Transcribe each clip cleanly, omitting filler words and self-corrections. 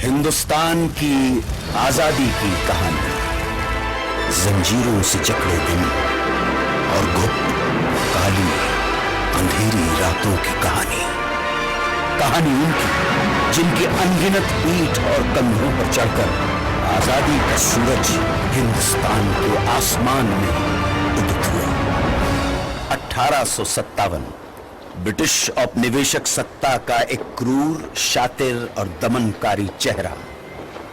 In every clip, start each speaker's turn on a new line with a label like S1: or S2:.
S1: हिंदुस्तान की आजादी की कहानी, जंजीरों से जकड़े दिन और घुप काली अंधेरी रातों की कहानी। कहानी उनकी जिनके अनगिनत ईंट और कंधों पर चढ़कर आजादी का सूरज हिंदुस्तान के आसमान में उदित हुआ। 1857 ब्रिटिश औपनिवेशिक सत्ता का एक क्रूर, शातिर और दमनकारी चेहरा,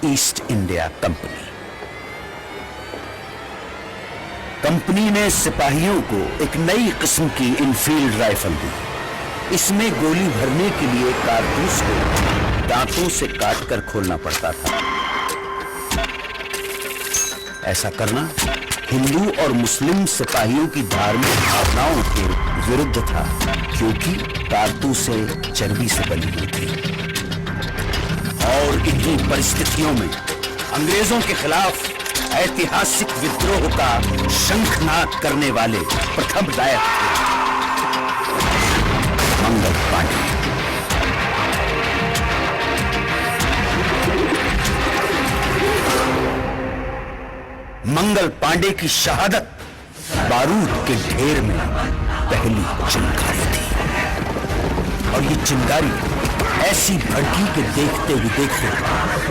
S1: ईस्ट इंडिया कंपनी। कंपनी ने सिपाहियों को एक नई किस्म की इनफील्ड राइफल दी। इसमें गोली भरने के लिए कारतूस को दांतों से काटकर खोलना पड़ता था। ऐसा करना हिंदू और मुस्लिम सिपाहियों की धार्मिक भावनाओं के विरुद्ध था, क्योंकि कारतूसें चर्बी से बनी हुई थी। और इन्हीं परिस्थितियों में अंग्रेजों के खिलाफ ऐतिहासिक विद्रोह का शंखनाद करने वाले प्रथम नायक थे मंगल पांडे। मंगल पांडे की शहादत बारूद के ढेर में पहली चिंगारी थी, और ये चिंगारी ऐसी भड़की के देखते ही देखते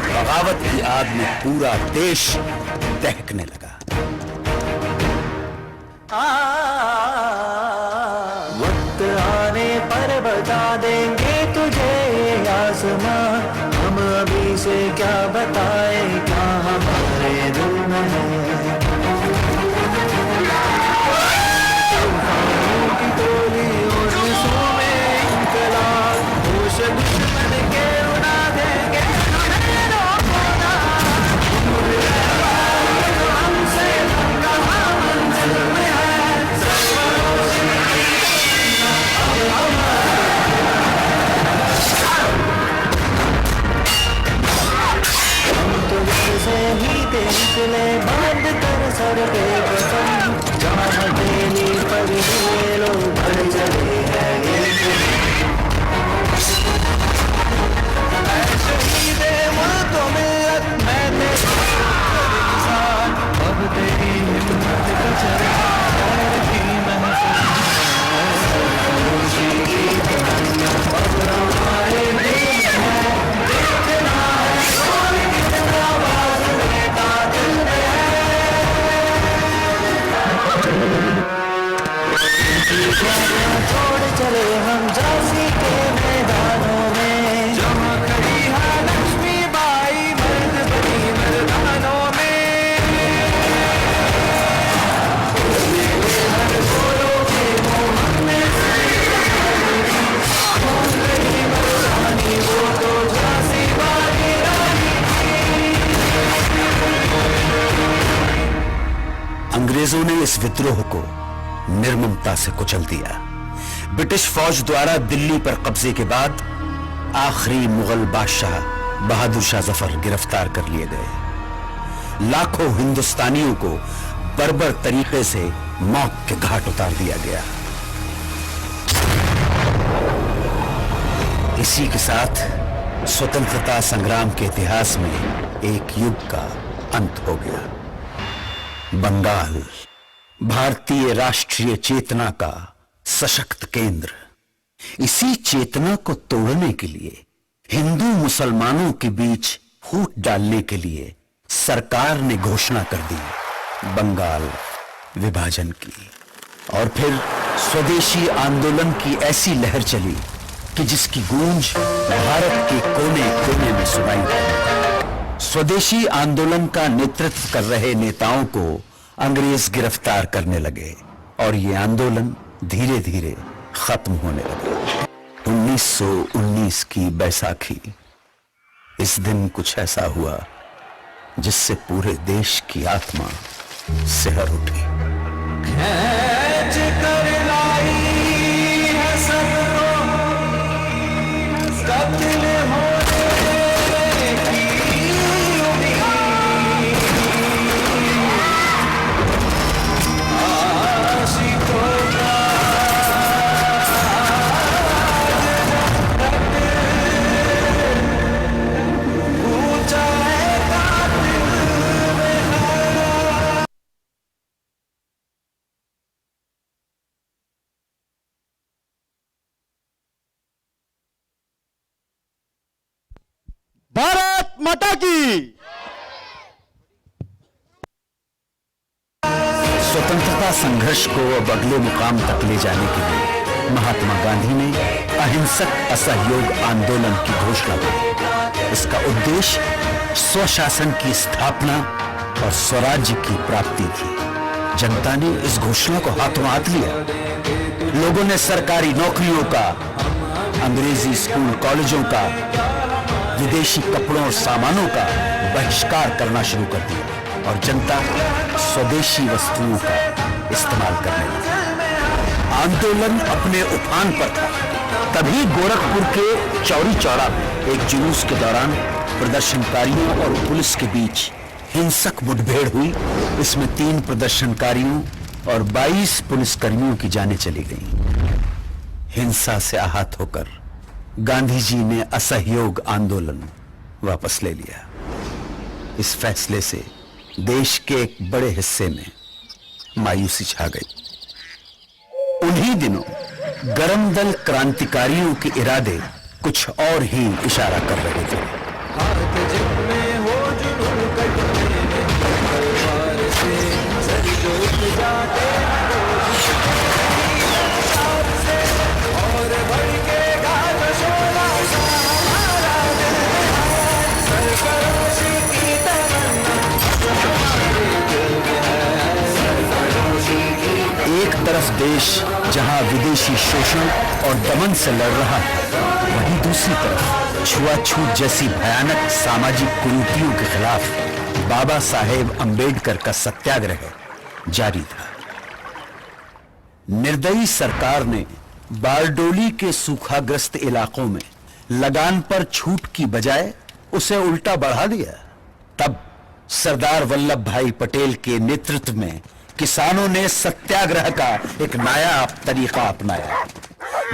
S1: बगावत की आग में पूरा देश दहकने लगा।
S2: वक्त आने पर बता देंगे तुझे आसमां, हम अभी से क्या बताए क्या हमारे दिल में है। की टोली और नसों में इंकलाब, होश दुश्मन के उड़ा देंगे हमसे कहाँ मंजिल में है। से ही निकले बांध कर सर पे कसम, जहाँ हथेली पर ये लोग भर चले हैं शहीदे मुल्क मिल्लत मैंने अब तेरी हिम्मत का चरखा की छोड़ चले हम झांसी के मैदानों में, जहाँ खड़ी है लक्ष्मी बाई मर्द बनी मर्दानों में। हर गोलों के मुँह में मर्दानी, वो तो झांसी वाली रानी।
S1: अंग्रेजों ने इस विद्रोह को निर्ममता से कुचल दिया। ब्रिटिश फौज द्वारा दिल्ली पर कब्जे के बाद आखिरी मुगल बादशाह बहादुर शाह जफर गिरफ्तार कर लिए गए। लाखों हिंदुस्तानियों को बर्बर तरीके से मौत के घाट उतार दिया गया। इसी के साथ स्वतंत्रता संग्राम के इतिहास में एक युग का अंत हो गया। बंगाल भारतीय राष्ट्रीय चेतना का सशक्त केंद्र। इसी चेतना को तोड़ने के लिए, हिंदू मुसलमानों के बीच फूट डालने के लिए सरकार ने घोषणा कर दी बंगाल विभाजन की। और फिर स्वदेशी आंदोलन की ऐसी लहर चली कि जिसकी गूंज भारत के कोने कोने में सुनाई दी। स्वदेशी आंदोलन का नेतृत्व कर रहे नेताओं को अंग्रेज गिरफ्तार करने लगे, और ये आंदोलन धीरे धीरे खत्म होने लगा। 1919 की बैसाखी, इस दिन कुछ ऐसा हुआ जिससे पूरे देश की आत्मा सिहर उठी।
S2: खींच कर लाई है सबको कत्ल होने की उम्मीद, आशिकों का भूल
S3: माता की।
S1: स्वतंत्रता संघर्ष को अब अगले मुकाम तक ले जाने के लिए महात्मा गांधी ने अहिंसक असहयोग आंदोलन की घोषणा की। इसका उद्देश्य स्वशासन की स्थापना और स्वराज्य की प्राप्ति थी। जनता ने इस घोषणा को हाथों हाथ लिया। लोगों ने सरकारी नौकरियों का, अंग्रेजी स्कूल कॉलेजों का, विदेशी कपड़ों और सामानों का बहिष्कार करना शुरू कर दिया और जनता स्वदेशी वस्तुओं का इस्तेमाल करने लगी। आंदोलन अपने उफान पर था। तभी गोरखपुर के चौरी चौरा में एक जुलूस के दौरान प्रदर्शनकारियों और पुलिस के बीच हिंसक मुठभेड़ हुई। इसमें 3 प्रदर्शनकारियों और 22 पुलिसकर्मियों की जानें चली गईं। हिंसा से आहत होकर गांधी जी ने असहयोग आंदोलन वापस ले लिया। इस फैसले से देश के एक बड़े हिस्से में मायूसी छा गई। उन्हीं दिनों गरम दल क्रांतिकारियों के इरादे कुछ और ही इशारा कर रहे थे।
S2: हाथ जब में हो जुनून कटने तलवार से सर जोत जाते से और बढ़ के गाल शोला सा हमारा दिल है सरफरोशी की तमन्ना हमारे दिल में है सरफरोशी की।
S1: एक तरफ देश जहां विदेशी शोषण और दमन से लड़ रहा है, वहीं दूसरी तरफ छुआछूत जैसी भयानक सामाजिक कुरीतियों के खिलाफ बाबा साहेब अंबेडकर का सत्याग्रह जारी था। निर्दयी सरकार ने बारडोली के सूखाग्रस्त इलाकों में लगान पर छूट की बजाय उसे उल्टा बढ़ा दिया। तब सरदार वल्लभ भाई पटेल के नेतृत्व में किसानों ने सत्याग्रह का एक नायाब तरीका अपनाया।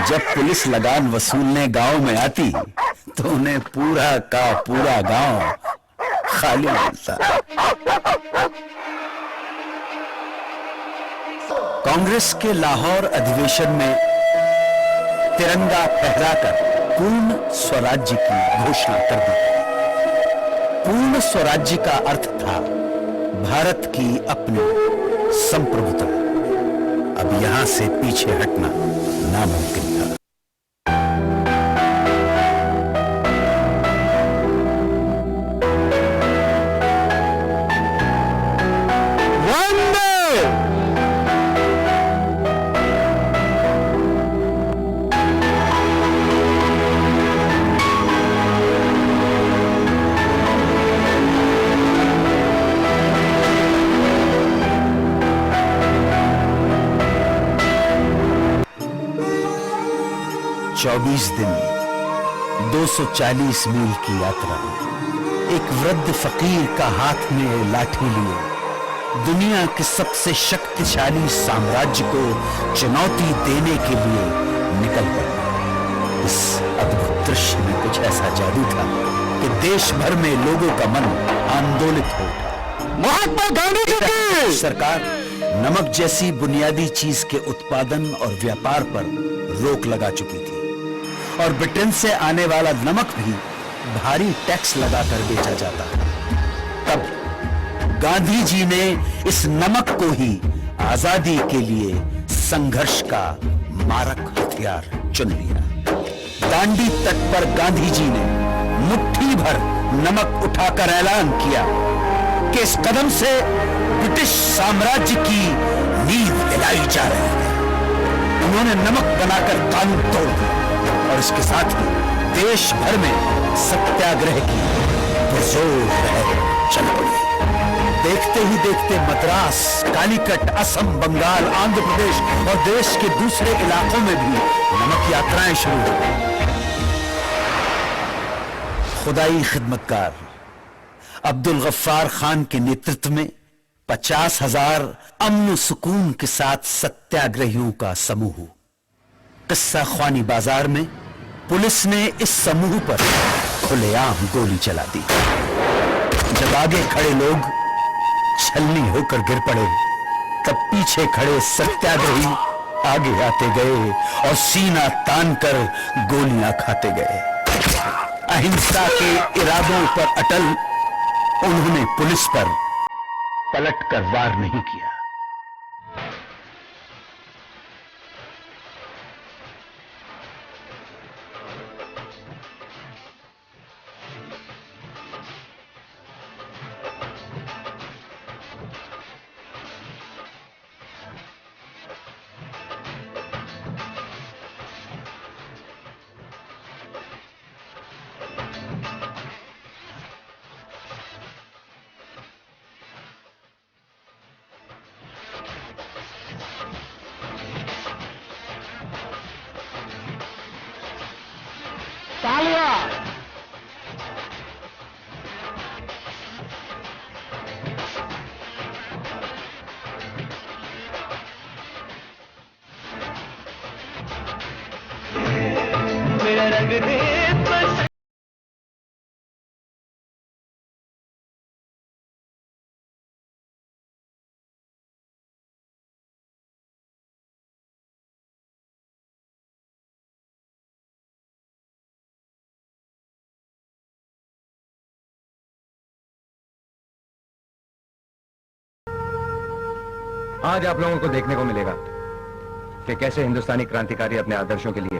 S1: जब पुलिस लगान वसूलने गांव में आती तो उन्हें पूरा का पूरा गांव खाली मिलता। कांग्रेस के लाहौर अधिवेशन में तिरंगा फहराकर पूर्ण स्वराज्य की घोषणा कर दी। पूर्ण स्वराज्य का अर्थ था भारत की अपनी संप्रभुता। अब यहां से पीछे हटना नामुमकिन था। चौबीस दिन 240 मील की यात्रा। एक वृद्ध फकीर का हाथ में लाठी लिए दुनिया के सबसे शक्तिशाली साम्राज्य को चुनौती देने के लिए निकल पड़ा। इस अद्भुत दृश्य में कुछ ऐसा जादू था कि देश भर में लोगों का मन आंदोलित हो उठा।
S3: महात्मा गांधी जी की
S1: सरकार नमक जैसी बुनियादी चीज के उत्पादन और व्यापार पर रोक लगा चुकी थी और ब्रिटेन से आने वाला नमक भी भारी टैक्स लगाकर बेचा जाता है। तब गांधी जी ने इस नमक को ही आजादी के लिए संघर्ष का मारक हथियार चुन लिया। दांडी तट पर गांधी जी ने मुट्ठी भर नमक उठाकर ऐलान किया कि इस कदम से ब्रिटिश साम्राज्य की नींव हिलाई जा रही है। उन्होंने नमक बनाकर कानून तोड़ दिया और इसके साथ ही देश भर में सत्याग्रह की पुरजोर लहर चल पड़ी। देखते ही देखते मद्रास, कालीकट, असम, बंगाल, आंध्र प्रदेश और देश के दूसरे इलाकों में भी नमक यात्राएं शुरू हो गई। खुदाई खिदमतकार अब्दुल गफ्फार खान के नेतृत्व में 50,000 अमन सुकून के साथ सत्याग्रहियों का समूह किस्सा ख्वानी बाजार में पुलिस ने इस समूह पर खुलेआम गोली चला दी। जब आगे खड़े लोग छलनी होकर गिर पड़े, तब पीछे खड़े सत्याग्रही आगे आते गए और सीना तानकर गोलियां खाते गए। अहिंसा के इरादों पर अटल, उन्होंने पुलिस पर पलटकर वार नहीं किया।
S2: मेरा रंग दे बस।
S4: आज आप लोगों को देखने को मिलेगा कि कैसे हिंदुस्तानी क्रांतिकारी अपने आदर्शों के लिए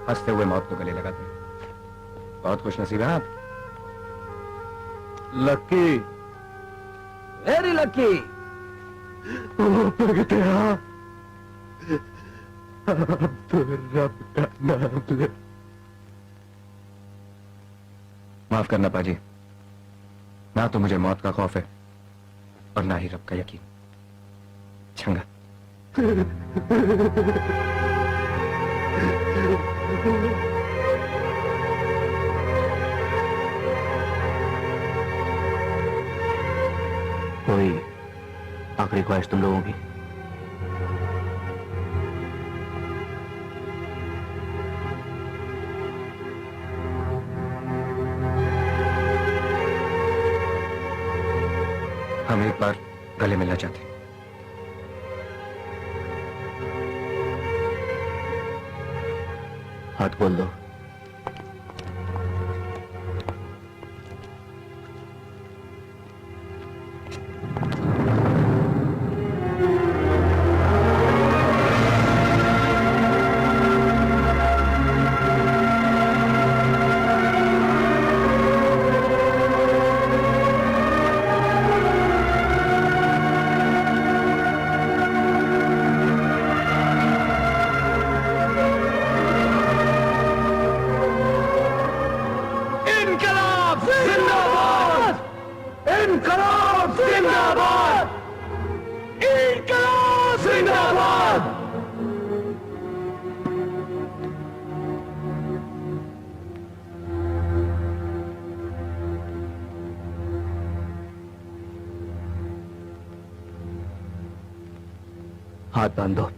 S4: हंसते हुए मौत को गले लगाते हैं। बहुत खुश नसीब हैं आप।
S3: लक्की,
S4: वेरी लकी।
S3: प्रगतिया, अब तो रब का नाम ले।
S4: माफ करना पाजी, ना तो मुझे मौत का खौफ है और ना ही रब का यकीन। छंगा।
S5: कोई आखिरी ख्वाहिश तुम लोगों की?
S4: हम एक बार गले मिलना चाहते हैं।
S5: हाथ खोल दो। हाथ बांध दो।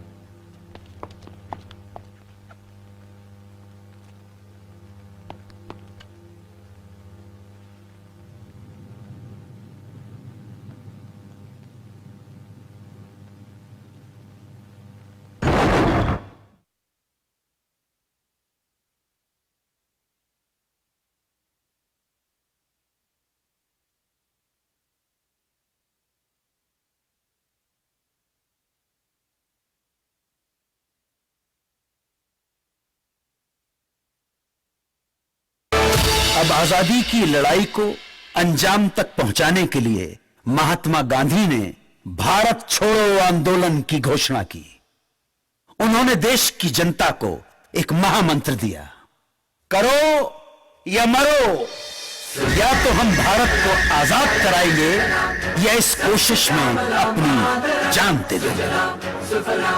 S1: अब आजादी की लड़ाई को अंजाम तक पहुंचाने के लिए महात्मा गांधी ने भारत छोड़ो आंदोलन की घोषणा की। उन्होंने देश की जनता को एक महामंत्र दिया, करो या मरो, या तो हम भारत को आजाद कराएंगे या इस कोशिश में अपनी जान दे देंगे।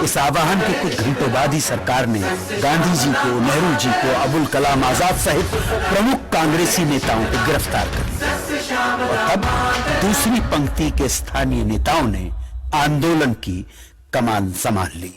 S1: इस आह्वान के कुछ घंटों बाद ही सरकार ने गांधी जी को, नेहरू जी को, अबुल कलाम आजाद सहित प्रमुख कांग्रेसी नेताओं को गिरफ्तार कर लिया और तब दूसरी पंक्ति के स्थानीय नेताओं ने आंदोलन की कमान संभाल ली।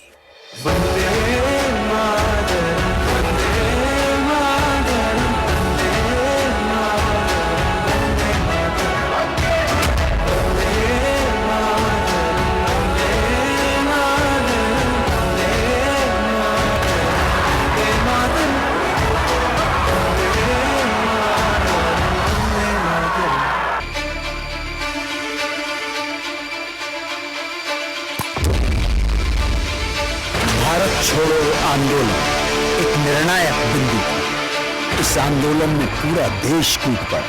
S1: इस आंदोलन में पूरा देश कूद पड़ा।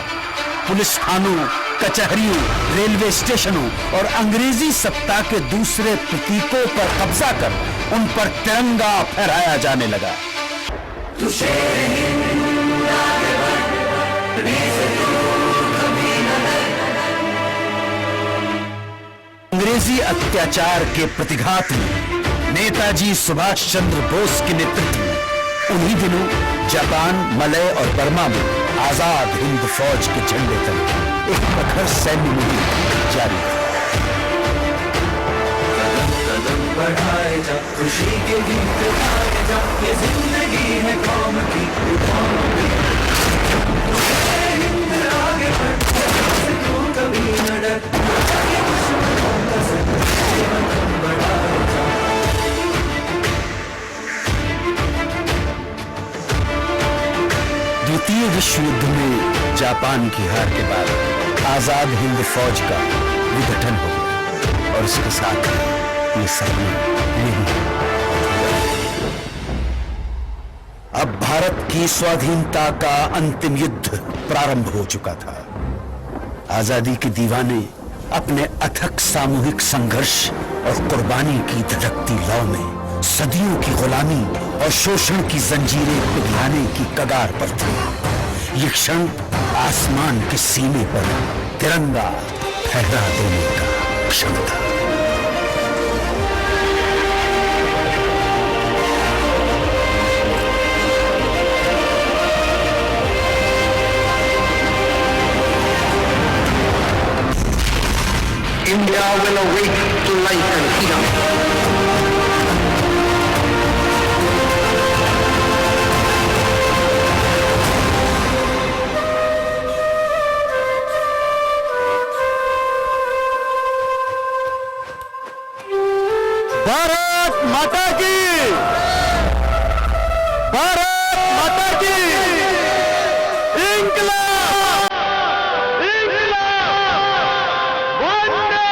S1: पुलिस थानों, कचहरियों, रेलवे स्टेशनों और अंग्रेजी सत्ता के दूसरे प्रतीकों पर कब्जा कर उन पर तिरंगा फहराया जाने लगा। अंग्रेजी अत्याचार के प्रतिघात में नेताजी सुभाष चंद्र बोस के नेतृत्व में उन्हीं दिनों जापान, मलय और बर्मा में आजाद हिंद फौज के झंडे तले एक प्रखर सैन्य मुहिम जारी है।
S2: कदम बढ़ाए जा, खुशी के गीत गाए जा, ये जिंदगी है कौम की, कौम की। हिंद आगे बढ़, तू कभी न डर, ये दुश्मनों का सर, कदम बढ़ाए जा।
S1: द्वितीय विश्व युद्ध में जापान की हार के बाद आजाद हिंद फौज का विघटन हो गया और इसके साथ ये सपना नहीं। अब भारत की स्वाधीनता का अंतिम युद्ध प्रारंभ हो चुका था। आजादी के दीवाने अपने अथक सामूहिक संघर्ष और कुर्बानी की धधकती लौ में सदियों की गुलामी और शोषण की जंजीरें पिघलाने की कगार पर थे। ये क्षण आसमान के सीने पर तिरंगा फहरा देने का क्षण था।
S5: India will awake to life and freedom.
S1: Bharat माता की, भारत माता की, इंकलाब, इंकलाब, वंदे।